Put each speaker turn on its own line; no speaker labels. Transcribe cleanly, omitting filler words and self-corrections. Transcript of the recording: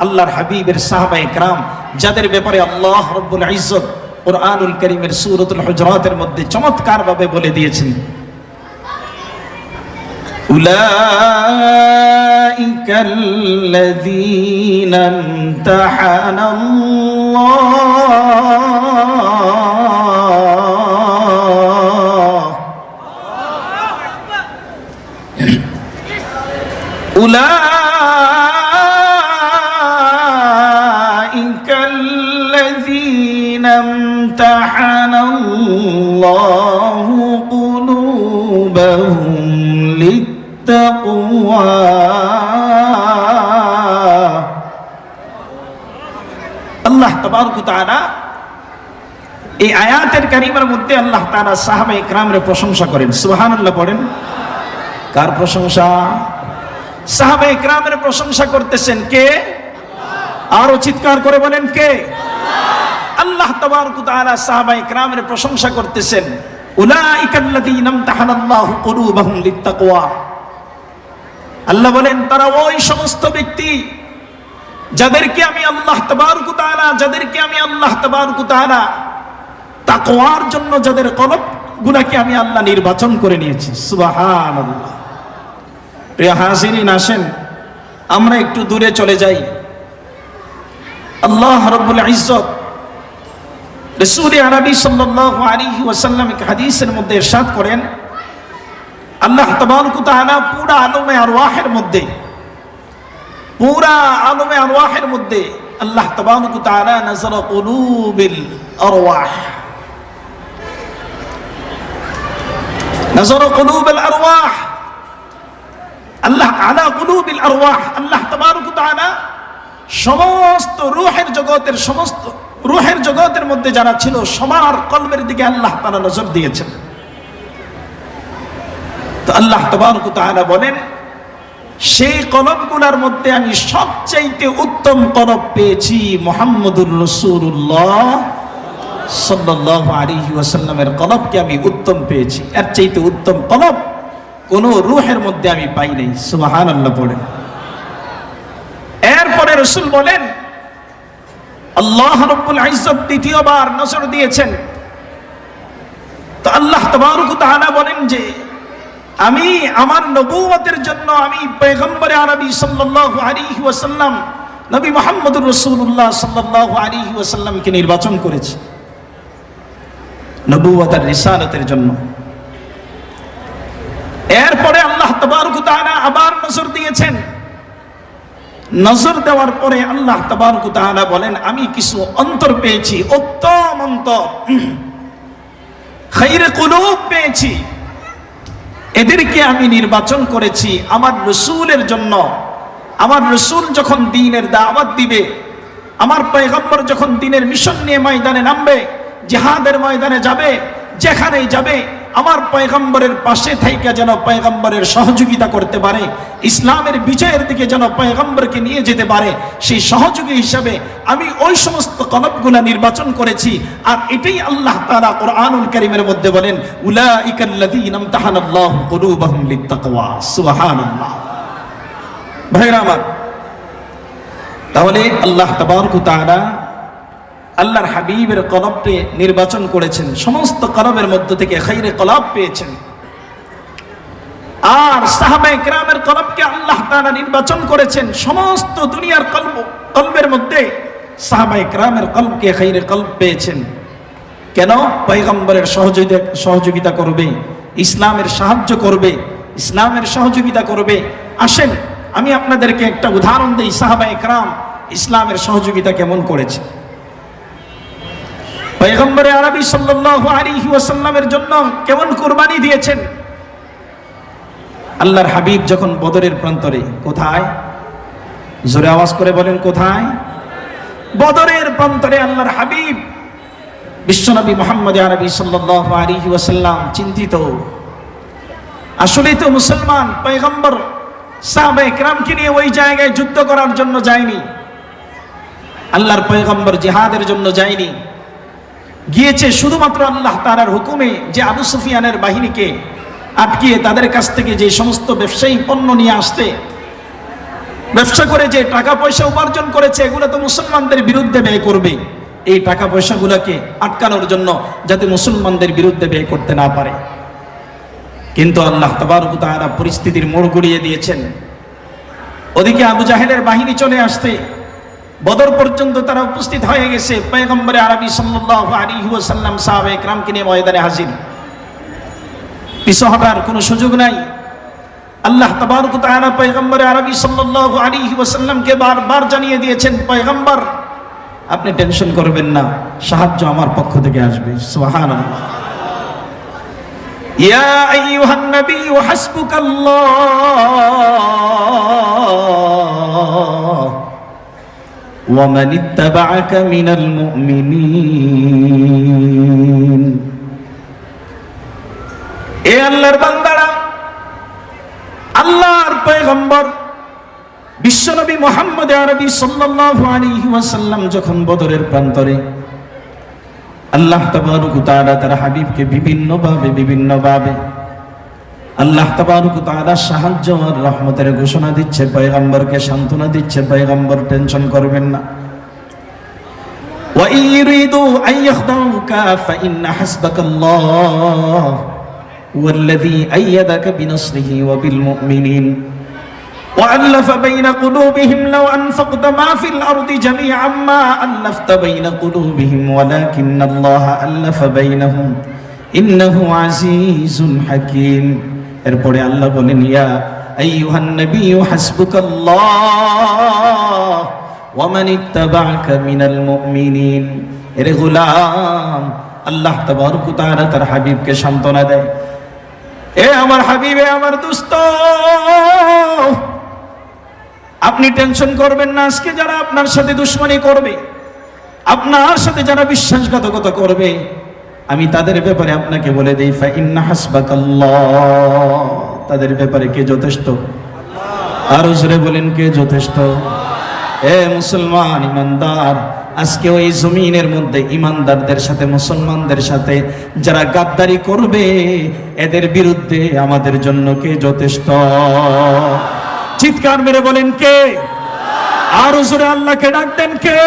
আল্লাহর হাবিবের সাহাবায়ে কেরাম, যাদের ব্যাপারে আল্লাহ রাব্বুল ইজ্জত কুরআনুল কারীমের সূরাতুল হুজুরাতের মধ্যে চমৎকার ভাবে বলে দিয়েছেন, উলাইকাল্লাযীনা ইমতাহানাল্লাহ, উলাইকাল্লাযীনা ইমতাহানাল্লাহু কুলুবাহুম লিত্তাকওয়া। আল্লাহ তাবারক ওয়া তাআলা এই আয়াতের কারিমার মধ্যে আল্লাহ তাআলা সাহাবায়ে কেরামের প্রশংসা করেন। সুবহানাল্লাহ পড়েন। কার প্রশংসা? সাহাবায়ে কেরামের প্রশংসা করতেছেন কে? আরো চিৎকার করে বলেন কে? আল্লাহ তাবারক ওয়া তাআলা সাহাবায়ে কেরামের প্রশংসা করতেছেন, উলাইকাল্লাযীনা ইমতাহানাল্লাহু কুলুবাহুম লিত্তাকওয়া। আল্লাহ বলেন তারা ওই সমস্ত ব্যক্তি যাদেরকে আমি আল্লাহ তাবারক ওয়া তাআলা তাকওয়ার জন্য যাদের কলবগুলোকে আমি আল্লাহ নির্বাচন করে নিয়েছি। সুবহানাল্লাহ। প্রিয় হাজিরিন, আসেন আমরা একটু দূরে চলে যাই। আল্লাহ রাব্বুল ইজ্জত রাসূল আরবি সাল্লাল্লাহু আলাইহি ওয়াসাল্লাম এক হাদিসের মধ্যে ইরশাদ করেন, আল্লাহ তাবারক ওয়া তাআলা পুরা আলমে আরওয়াহের মধ্যে আল্লাহ তাবারক ওয়া তাআলা নাযারা কুলুবিল আরওয়াহ, আল্লাহ আলা কুলুবিল আরওয়াহ, আল্লাহ তাবারক ওয়া তাআলা সমস্ত রূহের জগতের মধ্যে যারা ছিল সবার কলবের দিকে আল্লাহ তাআলা নজর দিয়েছেন। তো আল্লাহ তাবারক ওয়া তাআলা বলেন, সেই কলবগুলোর মধ্যে আমি সবচাইতে উত্তম কলব পেয়েছি মুহাম্মদুর রাসূলুল্লাহ সাল্লাল্লাহু আলাইহি ওয়াসাল্লামের কলবকে আমি উত্তম পেয়েছি। এর চাইতে উত্তম কলব কোন রূহের মধ্যে আমি পাই নাই। সুবহানাল্লাহ পড়েন। এরপরে রাসূল বলেন, আল্লাহ রাব্বুল ইজ্জত দ্বিতীয়বার নজর দিয়েছেন। তো আল্লাহ তাবারক ওয়া তাআলা বলেন যে আমি আমার নবুয়তের জন্য আমি পয়গম্বর আরবি সাল্লাল্লাহু আলাইহি ওয়াসাল্লাম নবী মুহাম্মদুর রাসূলুল্লাহ সাল্লাল্লাহু আলাইহি ওয়াসাল্লামকে নির্বাচন করেছি নবুয়তের রিসালাতের জন্য। এরপরে আল্লাহ তাবারক ওয়া তাআলা আবার নজর দিয়েছেন। নজর দেওয়ার পরে আল্লাহ তাবারক ওয়া তাআলা বলেন, আমি কিছু অন্তর পেয়েছি, উত্তম অন্তর, খায়রে কুলুব পেয়েছি, এদেরকে আমি নির্বাচন করেছি আমার রাসূলের জন্য। আমার রাসূল যখন দ্বীনের দাওয়াত দিবে, আমার পয়গম্বর যখন দ্বীনের মিশন নিয়ে ময়দানে নামবে, জিহাদের ময়দানে যাবে, যেখানেই যাবে আমার পয়গম্বরের পাশে থেকে যেন পয়গম্বরের সহযোগিতা করতে পারে, ইসলামের বিজয়ের দিকে যেন পয়গম্বরকে নিয়ে যেতে পারে, সেই সহযোগী হিসাবে আমি ওই সমস্ত কলবগুলা নির্বাচন করেছি। আর এটাই আল্লাহ তাআলা কুরআনুল কারীমের মধ্যে বলেন, উলাইকাল্লাযীনা ইমতাহানাল্লাহু কুলুবাহুম লিত্তাকওয়া। সুবহানাল্লাহ। ভাইরা আমার, তাহলে আল্লাহ তাবারক ওয়া তাআলা আল্লাহর হাবিবের কলবকে নির্বাচন করেছেন, সমস্ত কলবের মধ্য থেকে খায়রে কলব পেয়েছেন। আর সাহাবায়ে কেরামের কলবকে আল্লাহ তাআলা নির্বাচন করেছেন, সমস্ত দুনিয়ার কলবের মধ্যে সাহাবায়ে কেরামের কলবকে খায়রে কলব পেয়েছেন। কেন? পয়গম্বরের সহযোগিতা করবে, ইসলামের সাহায্য করবে, ইসলামের সহযোগিতা করবে। আসেন আমি আপনাদেরকে একটা উদাহরণ দেই, সাহাবায়ে কেরাম ইসলামের সহযোগিতা কেমন করেছে। পয়গম্বর আরবি সাল্লাল্লাহু আলাইহি ওয়াসাল্লামের জন্য কেমন কুরবানি দিয়েছেন। আল্লাহর হাবিব যখন বদরের প্রান্তরে, কোথায়? জোরে আওয়াজ করে বলেন কোথায়? বদরের প্রান্তরে আল্লাহর হাবিব বিশ্বনবী মুহাম্মদ আরবি সাল্লাল্লাহু আলাইহি ওয়াসাল্লাম চিন্তিত। আসলেই তো মুসলমান পয়গম্বর সাহাবায়ে কেরামকে নিয়ে ওই জায়গায় যুদ্ধ করার জন্য যায়নি, আল্লাহর পয়গম্বর জিহাদের জন্য যায়নি, গিয়েছে শুধুমাত্র আল্লাহ তাআলার হুকুমে যে আবু সুফিয়ানের বাহিনীকে আটকিয়ে তাদের কাছ থেকে যে সমস্ত ব্যবসায়ী পণ্য নিয়ে আসতে ব্যবসা করে যে টাকা পয়সা উপার্জন করেছে এগুলো তো মুসলমানদের বিরুদ্ধে ব্যয় করবে। এই টাকা পয়সাগুলোকে আটকানোর জন্য যাতে মুসলমানদের বিরুদ্ধে ব্যয় করতে না পারে। কিন্তু আল্লাহ তাবারক ওয়া তাআলা পরিস্থিতির মোড় ঘুরিয়ে দিয়েছেন। ওদিকে আবু জাহেলের বাহিনী চলে আসতে বদর পর্যন্ত তারা উপস্থিত হয়ে গেছে। পয়গম্বরে আরবি সাল্লাল্লাহু আলাইহি ওয়াসাল্লাম সাহাবায়ে কেরামকে নিয়ে ময়দানে হাজির। পিছু হটার কোনো সুযোগ নাই। আল্লাহ তাবারক ওয়া তাআলা পয়গম্বরে আরবি সাল্লাল্লাহু আলাইহি ওয়াসাল্লামকে বারবার জানিয়ে দিয়েছেন, পয়গম্বর আপনি টেনশন করবেন না, সাহায্য আমার পক্ষ থেকে আসবে। সুবহানাল্লাহ। ইয়া আইয়ুহান নবী হাসবুকাল্লাহ ওয়া মান ইত্তাবাআকা মিনাল মুমিনিন। এ আল্লাহর বান্দারা, আল্লাহর পয়গম্বর বিশ্বনবী মুহাম্মদ আরবি সাল্লাল্লাহু আলাইহি ওয়াসাল্লাম যখন বদরের প্রান্তরে আল্লাহ তাবারক ওয়া তাআলা তার হাবিবকে বিভিন্নভাবে আল্লাহ তাবারক ওয়া তাআলা সাহায্য আর রহমতের ঘোষণা দিচ্ছে, পয়গম্বরকে সান্ত্বনা দিচ্ছে, পয়গম্বর টেনশন করবেন না। ওয়া ইরিদু আইয়াখদাউকা ফাইন্না হাসবাকাল্লাহ ওয়াল্লাযী আইয়াদাকা বিনাসরিহি ওয়া বিল মুমিনিন وألف بين قلوبهم لو أنفقت ما في الأرض جميعا ما ألفت بين قلوبهم ولكن الله ألف بينهم إنه عزيز حكيم। এরপরে আল্লাহ বলেন, ইয়া আইয়ুহান নবী হাসবুকাল্লাহ ওয়া মান ইত্তাবাআকা মিনাল মুমিনিন। এরে গোলাম, আল্লাহ তাবারক ওয়া তাআলা তার হাবিবকে সান্ত্বনা দেয়, এ আমার হাবিবে, আমার দোস্ত, আপনি টেনশন করবেন না। আজকে যারা আপনার সাথে দুশমনী করবে, আপনার সাথে যারা বিশ্বাসঘাতকতা করবে, আমি তাদের ব্যাপারে আপনাকে বলে দেই, ফাইন্না হাসবাকাল্লাহ, তাদের ব্যাপারে কে যথেষ্ট? আরো জোরে বলেন, কে যথেষ্ট? এ মুসলমান ইমানদার, আজকে ওই জমিনের মধ্যে ইমানদারদের সাথে, মুসলমানদের সাথে যারা গাদ্দারি করবে, এদের বিরুদ্ধে আমাদের জন্য কে যথেষ্ট? চিৎকার মেরে বলেন কে? আরো জোরে আল্লাহকে ডাক দেন, কে?